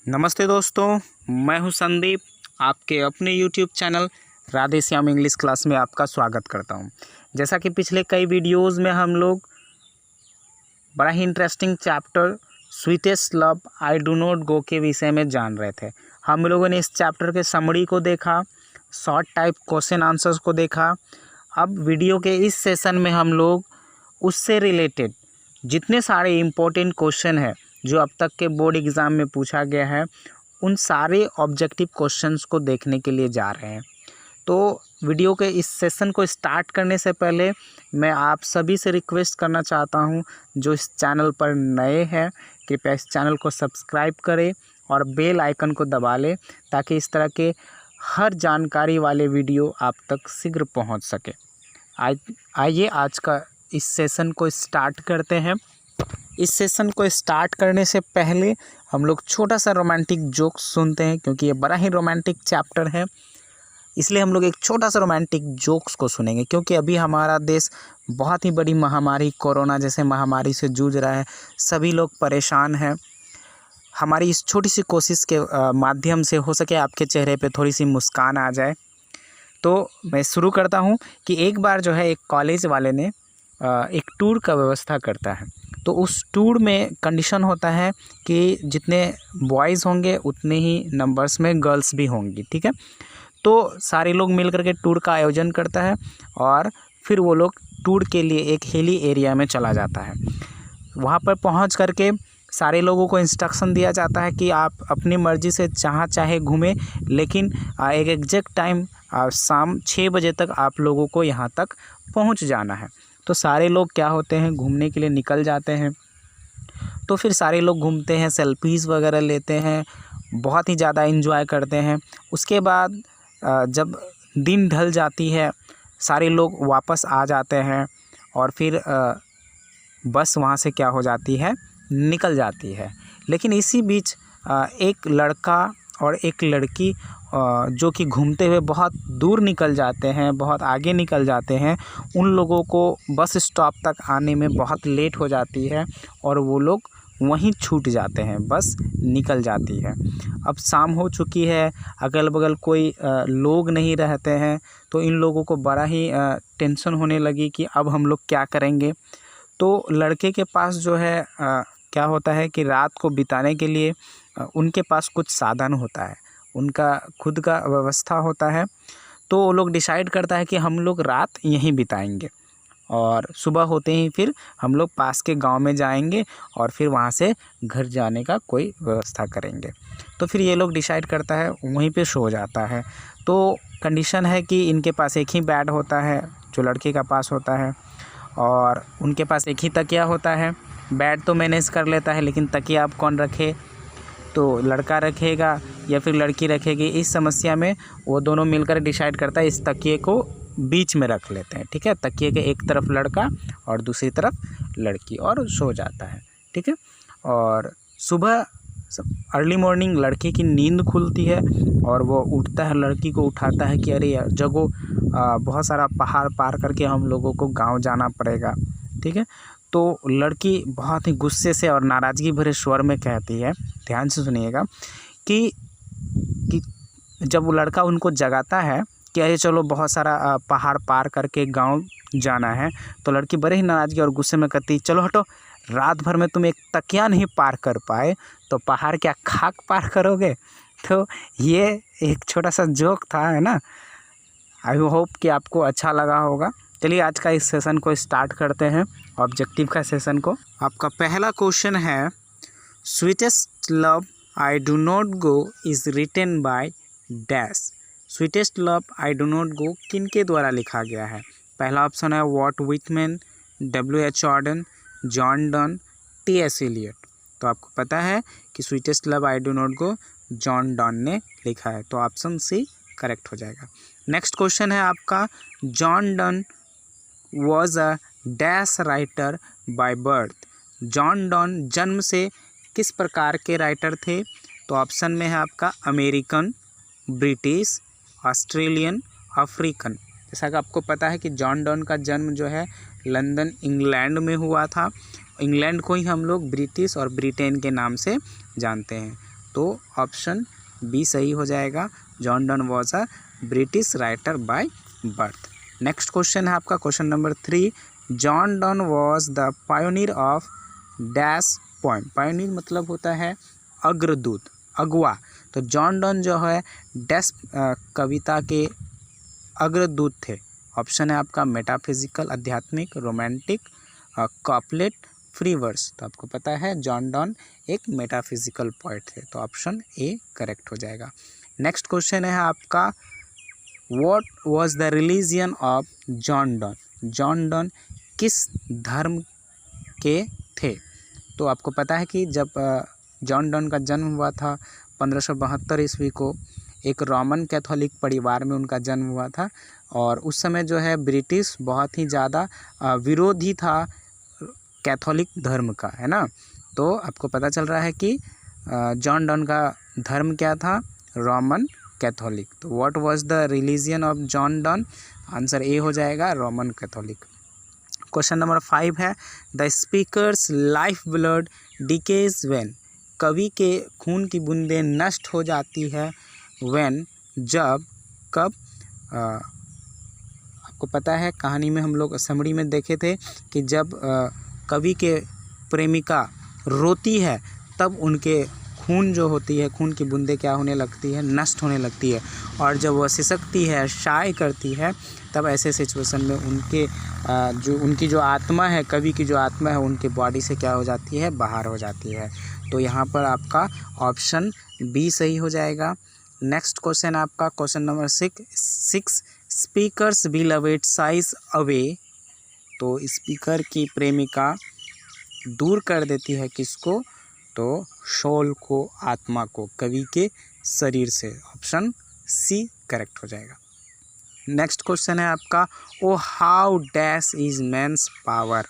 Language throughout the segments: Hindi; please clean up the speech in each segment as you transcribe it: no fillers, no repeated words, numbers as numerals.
नमस्ते दोस्तों, मैं हूं संदीप। आपके अपने YouTube channel Radhe Shyam English class में आपका स्वागत करता हूं। जैसा कि पिछले कई वीडियोस में हम लोग बड़ा ही interesting chapter sweetest love I do not go के विषय में जान रहे थे। हम लोगों ने इस चैप्टर के समरी को देखा, शॉर्ट टाइप क्वेश्चन आंसर्स को देखा। अब वीडियो के इस सेशन में हम लोग उससे रिलेटेड जितने सारे इम्पोर्टेंट क्वेश्चन हैं जो अब तक के बोर्ड एग्ज़ाम में पूछा गया है, उन सारे ऑब्जेक्टिव क्वेश्चंस को देखने के लिए जा रहे हैं। तो वीडियो के इस सेशन को स्टार्ट करने से पहले मैं आप सभी से रिक्वेस्ट करना चाहता हूं, जो इस चैनल पर नए हैं कृपया इस चैनल को सब्सक्राइब करें और बेल आइकन को दबा लें ताकि इस तरह के हर जानकारी वाले वीडियो आप तक शीघ्र पहुंच सके। आइए आज का इस सेशन को स्टार्ट करते हैं। इस सेशन को स्टार्ट करने से पहले हम लोग छोटा सा रोमांटिक जोक सुनते हैं, क्योंकि ये बड़ा ही रोमांटिक चैप्टर है, इसलिए हम लोग एक छोटा सा रोमांटिक जोक्स को सुनेंगे। क्योंकि अभी हमारा देश बहुत ही बड़ी महामारी कोरोना जैसे महामारी से जूझ रहा है, सभी लोग परेशान हैं। हमारी इस छोटी सी कोशिश के माध्यम से हो सके आपके चेहरे पे थोड़ी सी मुस्कान आ जाए। तो मैं शुरू करता हूँ कि एक बार जो है एक कॉलेज वाले ने एक टूर का व्यवस्था करता है। तो उस टूर में कंडीशन होता है कि जितने बॉयज़ होंगे उतने ही नंबर्स में गर्ल्स भी होंगी, ठीक है। तो सारे लोग मिल करके टूर का आयोजन करता है और फिर वो लोग टूर के लिए एक हिली एरिया में चला जाता है। वहाँ पर पहुँच करके सारे लोगों को इंस्ट्रक्शन दिया जाता है कि आप अपनी मर्ज़ी से जहाँ चाहे घूमें, लेकिन एक एग्जैक्ट टाइम शाम 6 बजे तक आप लोगों को यहाँ तक पहुँच जाना है। तो सारे लोग क्या होते हैं, घूमने के लिए निकल जाते हैं। तो फिर सारे लोग घूमते हैं, सेल्फीज़ वगैरह लेते हैं, बहुत ही ज़्यादा एंजॉय करते हैं। उसके बाद जब दिन ढल जाती है सारे लोग वापस आ जाते हैं और फिर बस वहाँ से क्या हो जाती है, निकल जाती है। लेकिन इसी बीच एक लड़का और एक लड़की जो कि घूमते हुए बहुत दूर निकल जाते हैं, बहुत आगे निकल जाते हैं, उन लोगों को बस स्टॉप तक आने में बहुत लेट हो जाती है और वो लोग वहीं छूट जाते हैं, बस निकल जाती है। अब शाम हो चुकी है, अगल बगल कोई लोग नहीं रहते हैं, तो इन लोगों को बड़ा ही टेंशन होने लगी कि अब हम लोग क्या करेंगे। तो लड़के के पास जो है क्या होता है कि रात को बिताने के लिए उनके पास कुछ साधन होता है, उनका खुद का व्यवस्था होता है। तो वो लोग डिसाइड करता है कि हम लोग रात यहीं बिताएंगे और सुबह होते ही फिर हम लोग पास के गांव में जाएंगे और फिर वहां से घर जाने का कोई व्यवस्था करेंगे। तो फिर ये लोग डिसाइड करता है, वहीं पे सो जाता है। तो कंडीशन है कि इनके पास एक ही बेड होता है जो लड़के का पास होता है और उनके पास एक ही तकिया होता है। बेड तो मैनेज कर लेता है, लेकिन तकिया अब कौन रखे, तो लड़का रखेगा या फिर लड़की रखेगी। इस समस्या में वो दोनों मिलकर डिसाइड करता है इस तकिए को बीच में रख लेते हैं, ठीक है। तकिए के एक तरफ लड़का और दूसरी तरफ लड़की और सो जाता है, ठीक है। और सुबह अर्ली मॉर्निंग लड़के की नींद खुलती है और वो उठता है, लड़की को उठाता है कि अरे यार जगो, बहुत सारा पहाड़ पार करके हम लोगों को गाँव जाना पड़ेगा, ठीक है। तो लड़की बहुत ही गुस्से से और नाराज़गी भरे स्वर में कहती है, ध्यान से सुनिएगा, कि जब वो लड़का उनको जगाता है कि अरे चलो बहुत सारा पहाड़ पार करके गांव जाना है, तो लड़की बड़े ही नाराज़गी और गुस्से में कहती, चलो हटो, रात भर में तुम एक तकिया नहीं पार कर पाए तो पहाड़ क्या खाक पार करोगे। तो ये एक छोटा सा जोक था, है ना। आई होप कि आपको अच्छा लगा होगा। चलिए आज का इस सेशन को स्टार्ट करते हैं, ऑब्जेक्टिव का सेशन को। आपका पहला क्वेश्चन है, sweetest love I do not go is written by dash. Sweetest love I do not go किन के द्वारा लिखा गया है। पहला ऑप्शन है Walt Whitman, W.H. Auden, John Donne, T.S. Eliot. तो आपको पता है कि sweetest love I do not go John Donne ने लिखा है, तो ऑप्शन सी करेक्ट हो जाएगा। नेक्स्ट क्वेश्चन है आपका, John Donne was a dash writer by birth. John Donne जन्म से किस प्रकार के राइटर थे। तो ऑप्शन में है आपका अमेरिकन, ब्रिटिश, ऑस्ट्रेलियन, अफ्रीकन। जैसा कि आपको पता है कि जॉन डन का जन्म जो है लंदन इंग्लैंड में हुआ था। इंग्लैंड को ही हम लोग ब्रिटिश और ब्रिटेन के नाम से जानते हैं। तो ऑप्शन बी सही हो जाएगा। John Donne was a British writer by birth. Next question है आपका question number 3। John Donne was the pioneer of dash poem. Pioneer मतलब होता है अग्रदूत, अगुआ। तो जॉन डन जो है डैश कविता के अग्रदूत थे। ऑप्शन है आपका मेटाफिजिकल, आध्यात्मिक, रोमांटिक, कॉपलेट, फ्री वर्स। तो आपको पता है जॉन डन एक मेटाफिजिकल पोएट थे, तो ऑप्शन ए करेक्ट हो जाएगा। नेक्स्ट क्वेश्चन है आपका what was the religion of John Donne. John Donne किस धर्म के थे। तो आपको पता है कि जब जॉन डन का जन्म हुआ था 1572 ईस्वी को, एक रोमन कैथोलिक परिवार में उनका जन्म हुआ था। और उस समय जो है ब्रिटिश बहुत ही ज़्यादा विरोधी था कैथोलिक धर्म का, है ना। तो आपको पता चल रहा है कि जॉन डन का धर्म क्या था, रोमन कैथोलिक। तो what was the religion of John Donne, answer A हो जाएगा, रोमन कैथोलिक। क्वेश्चन नंबर 5 है the speakers life blood decays when. कवि के खून की बूंदें नष्ट हो जाती है व्हेन, जब, कब। आपको पता है कहानी में हम लोग समरी में देखे थे कि जब कवि के प्रेमिका रोती है तब उनके खून जो होती है, खून की बूंदें क्या होने लगती है, नष्ट होने लगती है। और जब वह सिसकती है, शाय करती है, तब ऐसे सिचुएशन में उनकी जो आत्मा है, कवि की जो आत्मा है, उनके बॉडी से क्या हो जाती है, बाहर हो जाती है। तो यहाँ पर आपका ऑप्शन बी सही हो जाएगा। नेक्स्ट क्वेश्चन आपका question number 6। Speakers beloved size away. तो स्पीकर की प्रेमिका दूर कर देती है किसको, तो सोल को, आत्मा को, कवि के शरीर से। ऑप्शन सी करेक्ट हो जाएगा। नेक्स्ट क्वेश्चन है आपका O how dash is man's power.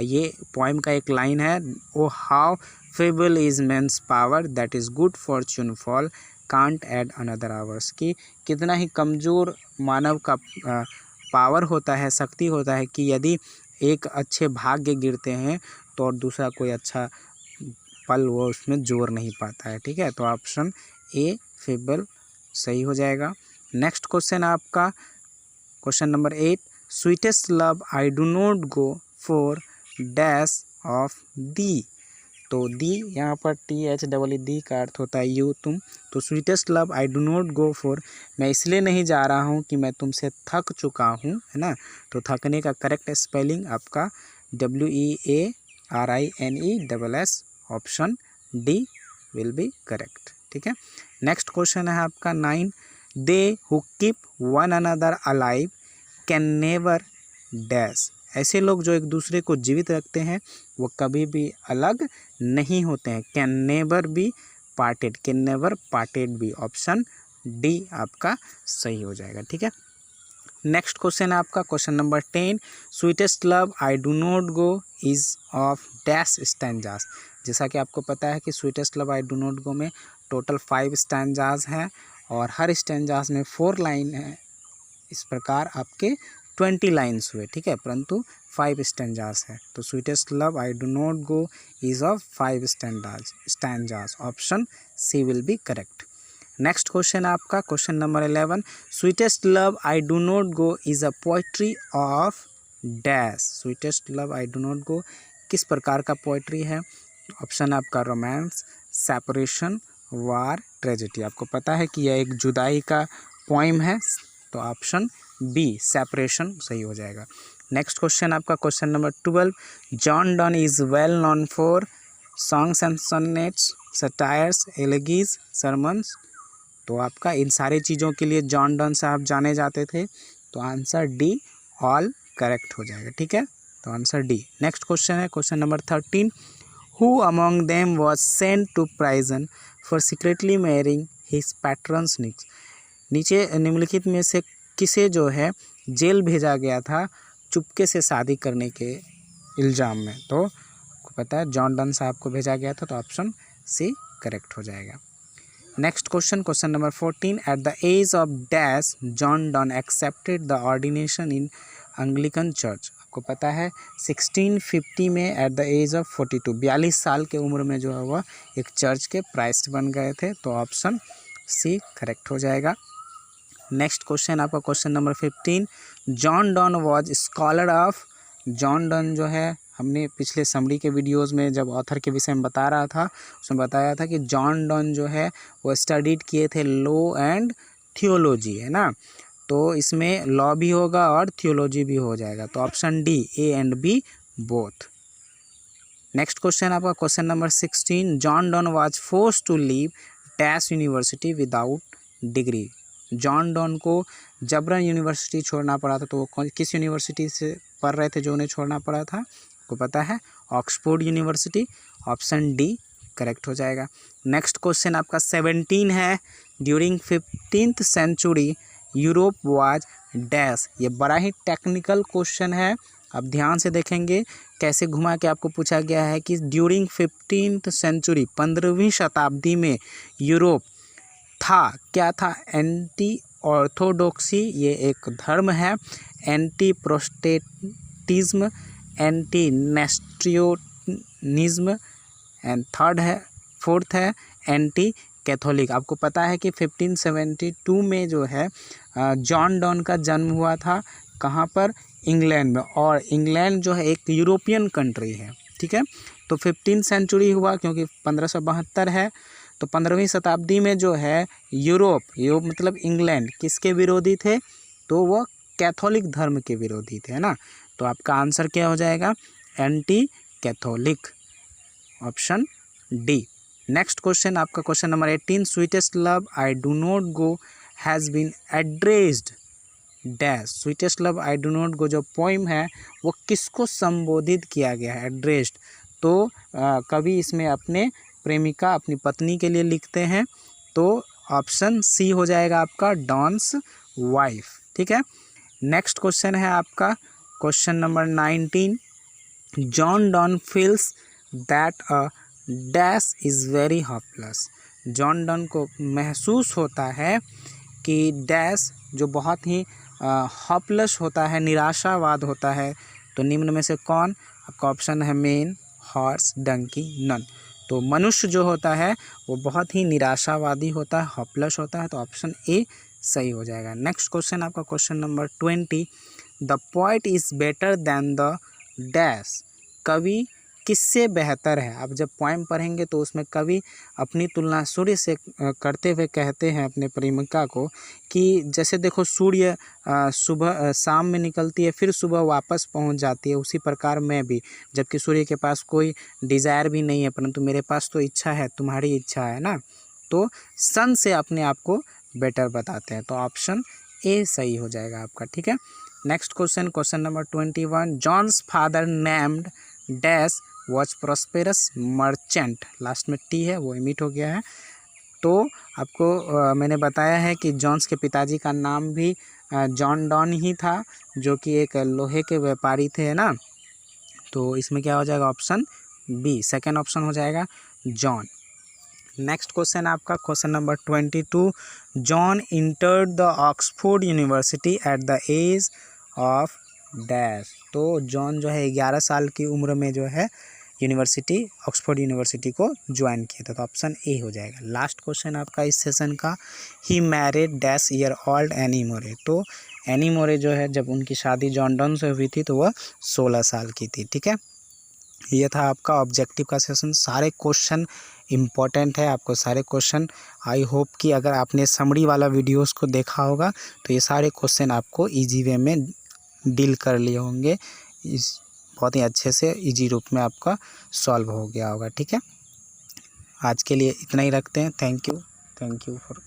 ये पोएम का एक लाइन है, O how feeble is man's power that is good fortune fall can't add another hours. कि कितना ही कमज़ोर मानव का पावर होता है, शक्ति होता है कि यदि एक अच्छे भाग्य गिरते हैं तो और दूसरा कोई अच्छा पल वो उसमें जोड़ नहीं पाता है। ठीक है, तो ऑप्शन ए फेबल सही हो जाएगा। नेक्स्ट क्वेश्चन आपका question number 8। Sweetest love I do not go for dash of the. तो दी यहाँ पर THEE दी का अर्थ होता है यू, तुम। तो sweetest love I do not go for, मैं इसलिए नहीं जा रहा हूँ कि मैं तुमसे थक चुका हूँ, है ना। तो थकने का करेक्ट स्पेलिंग आपका WEARINESS, option D will be correct. ठीक है। नेक्स्ट क्वेश्चन है आपका 9। They who keep one another alive can never dash. ऐसे लोग जो एक दूसरे को जीवित रखते हैं वो कभी भी अलग नहीं होते हैं। Can never be parted, can never parted be, option D आपका सही हो जाएगा। ठीक है। नेक्स्ट क्वेश्चन है आपका question number 10। Sweetest love I do not go is of dash stanzas. जैसा कि आपको पता है कि sweetest love I do not गो में टोटल 5 स्टैंजास हैं और हर स्टैंजास में 4 लाइन है। इस प्रकार आपके 20 लाइन्स हुए। ठीक है, परंतु 5 स्टैंजास है। तो sweetest love I do not go is of 5 stanzas, option C will be correct. Next question आपका question number 11। Sweetest love I do not go is a poetry of dash. Sweetest love I do not go किस प्रकार का पोइट्री है। ऑप्शन आपका रोमांस, सेपरेशन, वार, ट्रेजेडी। आपको पता है कि यह एक जुदाई का पोइम है, तो ऑप्शन बी सेपरेशन सही हो जाएगा। नेक्स्ट क्वेश्चन आपका question number 12। John Donne is well known for songs and sonnets, satires, elegies, sermons. तो आपका इन सारी चीज़ों के लिए जॉन डन साहब जाने जाते थे, तो आंसर डी ऑल करेक्ट हो जाएगा। ठीक है, तो आंसर डी। नेक्स्ट क्वेश्चन है question number 13। Who among them was sent to prison for secretly marrying his patron's niece. नीचे निम्नलिखित में से किसे जो है जेल भेजा गया था चुपके से शादी करने के इल्ज़ाम में। तो आपको पता है जॉन डन साहब को भेजा गया था, तो ऑप्शन सी करेक्ट हो जाएगा। Next question question number 14। At the age of dash John Donne accepted the ordination in Anglican church. आपको पता है 1650 में एट द एज ऑफ 42, 42 साल के उम्र में जो है वह एक चर्च के प्राइस्ट बन गए थे। तो ऑप्शन सी करेक्ट हो जाएगा। नेक्स्ट क्वेश्चन आपका question number 15, John Donne was scholar of. John Donne जो है, हमने पिछले समरी के वीडियोस में जब ऑथर के विषय में बता रहा था उसमें बताया था कि जॉन डॉन जो है वो स्टडीड किए थे लॉ एंड थियोलॉजी, है ना। तो इसमें लॉ भी होगा और थियोलॉजी भी हो जाएगा। तो option D, A and B both. Next question आपका question number 16, John Donne was forced to leave dash university without degree. John Donne को जबरन यूनिवर्सिटी छोड़ना पड़ा था। तो वो किस यूनिवर्सिटी से पढ़ रहे थे जो उन्हें छोड़ना पड़ा था? आपको पता है Oxford University. Option D correct हो जाएगा। नेक्स्ट क्वेश्चन आपका 17 है, during 15th century Europe was dash. ये बड़ा ही टेक्निकल क्वेश्चन है, आप ध्यान से देखेंगे कैसे घुमा के आपको पूछा गया है कि ड्यूरिंग 15th सेंचुरी, 15वीं शताब्दी में यूरोप था, क्या था? एंटी ऑर्थोडॉक्सी, ये एक धर्म है, anti Protestantism, anti Nestorianism, and fourth है एंटी कैथोलिक। आपको पता है कि 1572 में जो है जॉन डॉन का जन्म हुआ था, कहाँ पर? इंग्लैंड में। और इंग्लैंड जो है एक यूरोपियन कंट्री है, ठीक है। तो 15th सेंचुरी हुआ क्योंकि 1572 है। तो 15वीं शताब्दी में जो है यूरोप मतलब इंग्लैंड किसके विरोधी थे? तो वह कैथोलिक धर्म के विरोधी थे, है ना। तो आपका आंसर क्या हो जाएगा? Anti Catholic, option D. Next question आपका question number 18, sweetest love I do not go has been addressed dash. Sweetest love I do not go जो पोइम है वो किसको संबोधित किया गया है? एड्रेस्ड। तो कवि इसमें अपने प्रेमिका, अपनी पत्नी के लिए लिखते हैं। तो ऑप्शन सी हो जाएगा आपका, डॉन्स वाइफ, ठीक है। नेक्स्ट क्वेश्चन है आपका question number 19, John Donne feels that a dash is very hopeless. John Donne को महसूस होता है कि डैश जो बहुत ही होपलेस होता है, निराशावाद होता है। तो निम्न में से कौन? आपका ऑप्शन है मेन, हॉर्स, डंकी, नन। तो मनुष्य जो होता है वो बहुत ही निराशावादी होता है, होपलेस होता है। तो ऑप्शन ए सही हो जाएगा। नेक्स्ट क्वेश्चन आपका question number 20, the poet is better than the dash. कवि किससे बेहतर है? आप जब पोएम पढ़ेंगे तो उसमें कवि अपनी तुलना सूर्य से करते हुए कहते हैं अपने प्रेमिका को कि जैसे देखो सूर्य सुबह शाम में निकलती है फिर सुबह वापस पहुंच जाती है, उसी प्रकार मैं भी, जबकि सूर्य के पास कोई डिज़ायर भी नहीं है परंतु मेरे पास तो इच्छा है, तुम्हारी इच्छा है ना। तो सन से अपने आप को बेटर बताते हैं। तो ऑप्शन ए सही हो जाएगा आपका, ठीक है। Next question, question number 21, John's father named dash watch prosperous merchant. Last में टी है वो इमिट हो गया है। तो आपको मैंने बताया है कि जॉन्स के पिताजी का नाम भी जॉन डॉन ही था, जो कि एक लोहे के व्यापारी थे, है ना। तो इसमें क्या हो जाएगा? ऑप्शन बी, सेकेंड ऑप्शन हो जाएगा जॉन। नेक्स्ट क्वेश्चन आपका question number 22, John entered the Oxford University at the age of dash. तो जॉन जो है 11 साल की उम्र में जो है यूनिवर्सिटी, ऑक्सफोर्ड यूनिवर्सिटी को ज्वाइन किया था। तो ऑप्शन ए हो जाएगा। लास्ट क्वेश्चन आपका इस सेशन का, he married dash year old any more. तो एनी मोरे जो है जब उनकी शादी जॉन डॉन से हुई थी तो वह 16 साल की थी, ठीक है। ये था आपका ऑब्जेक्टिव का सेशन। सारे क्वेश्चन इम्पॉर्टेंट है, आपको सारे क्वेश्चन, आई होप कि अगर आपने समरी वाला वीडियोस को देखा होगा तो ये सारे क्वेश्चन आपको इजी वे में डील कर लिए होंगे, इस बहुत ही अच्छे से इजी रूप में आपका सॉल्व हो गया होगा, ठीक है। आज के लिए इतना ही रखते हैं। Thank you for